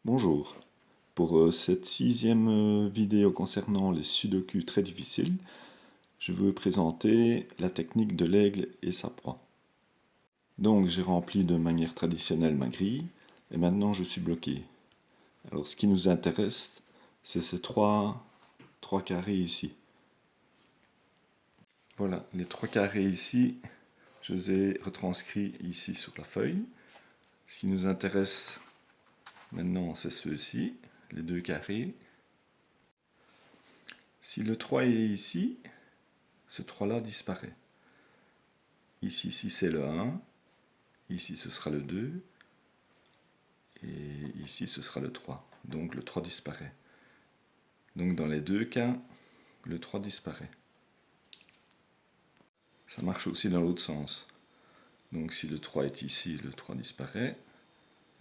Bonjour, pour cette sixième vidéo concernant les sudoku très difficiles, je veux présenter la technique de l'aigle et sa proie. Donc j'ai rempli de manière traditionnelle ma grille, et maintenant je suis bloqué. Alors ce qui nous intéresse, c'est ces trois carrés ici. Voilà, les trois carrés ici, je les ai retranscrits ici sur la feuille. Ce qui nous intéresse maintenant, c'est ceux-ci, les deux carrés. Si le 3 est ici, ce 3-là disparaît. Ici, si c'est le 1, ici ce sera le 2, et ici ce sera le 3. Donc le 3 disparaît. Donc dans les deux cas, le 3 disparaît. Ça marche aussi dans l'autre sens. Donc si le 3 est ici, le 3 disparaît.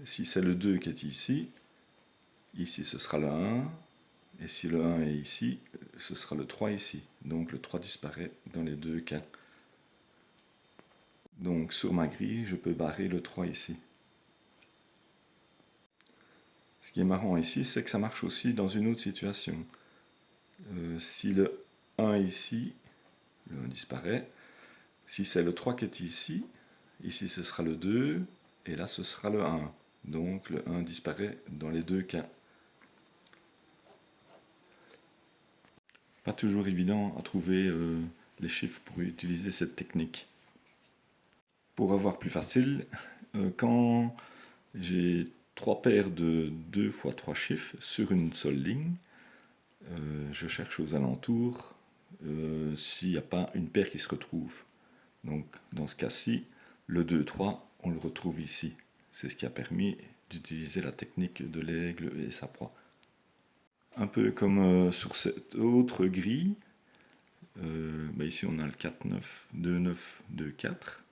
Si c'est le 2 qui est ici ce sera le 1. Et si le 1 est ici, ce sera le 3 ici. Donc le 3 disparaît dans les deux cas. Donc sur ma grille, je peux barrer le 3 ici. Ce qui est marrant ici, c'est que ça marche aussi dans une autre situation. Si le 1 est ici, le 1 disparaît. Si c'est le 3 qui est ici ce sera le 2, et là ce sera le 1. Donc le 1 disparaît dans les deux cas. Pas toujours évident à trouver les chiffres pour utiliser cette technique. Pour avoir plus facile, quand j'ai trois paires de 2 fois 3 chiffres sur une seule ligne, je cherche aux alentours s'il n'y a pas une paire qui se retrouve. Donc dans ce cas-ci, le 2, 3, on le retrouve ici. C'est ce qui a permis d'utiliser la technique de l'aigle et sa proie. Un peu comme sur cette autre grille, ici on a le 4, 9, 2, 9, 2, 4.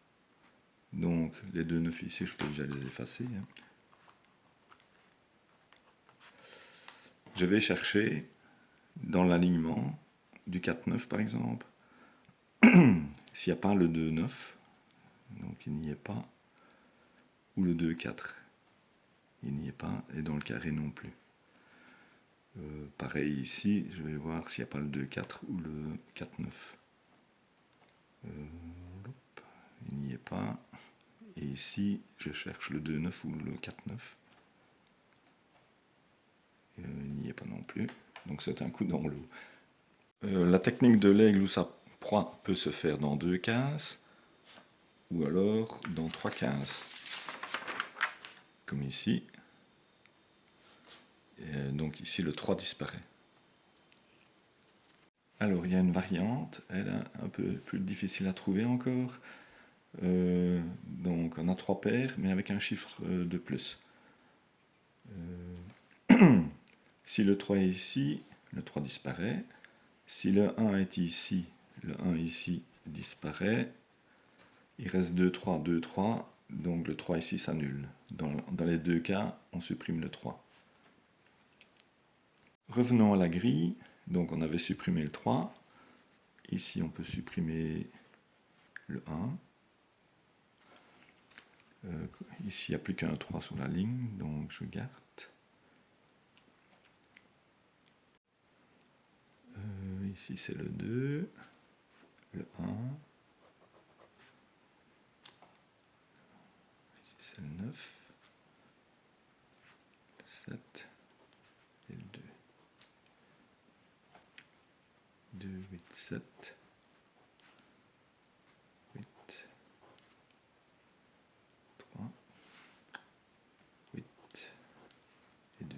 Donc les 2, 9 ici, je peux déjà les effacer. Je vais chercher dans l'alignement du 4, 9 par exemple, s'il n'y a pas le 2, 9, donc il n'y est pas, ou le 2, 4, il n'y est pas, et dans le carré non plus. Pareil ici, je vais voir s'il n'y a pas le 2, 4 ou le 4, 9. Il n'y est pas. Et ici, je cherche le 2, 9 ou le 4, 9. Il n'y est pas non plus. Donc c'est un coup dans l'eau. La technique de l'aigle ou sa proie peut se faire dans 2 cases, ou alors dans 3 cases. Comme ici. Et donc ici, le 3 disparaît. Alors, il y a une variante, elle est un peu plus difficile à trouver encore. Donc, on a 3 paires, mais avec un chiffre de plus. Si le 3 est ici, le 3 disparaît. Si le 1 est ici, le 1 ici disparaît. Il reste 2, 3, 2, 3. Donc, le 3 ici s'annule. Dans les deux cas, on supprime le 3. Revenons à la grille. Donc on avait supprimé le 3. Ici on peut supprimer le 1. Ici il n'y a plus qu'un 3 sur la ligne, donc je garde. Ici c'est le 2, le 1. Ici c'est le 9, le 7 et le 2. 2, 8, 7. 8, 3, 8 et 2.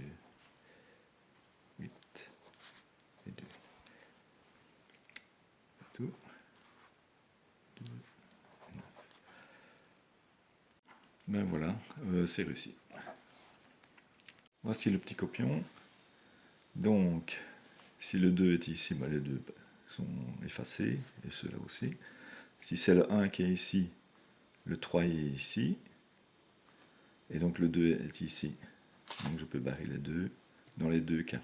8 et 2. Tout. 2 et 9. Ben voilà, c'est réussi. Voici le petit copion. Donc, si le 2 est ici, ben les deux sont effacés, et ceux-là aussi. Si c'est le 1 qui est ici, le 3 est ici, et donc le 2 est ici. Donc je peux barrer les deux dans les deux cas.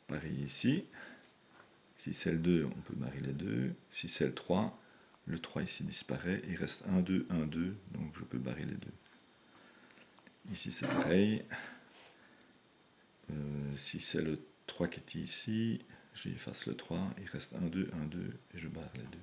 Pareil ici. Si c'est le 2, on peut barrer les deux. Si c'est le 3 ici disparaît. Il reste 1, 2, 1, 2, donc je peux barrer les deux. Ici c'est pareil. si c'est le 3 qui est ici, j'efface le 3, il reste 1, 2, 1, 2, et je barre les 2.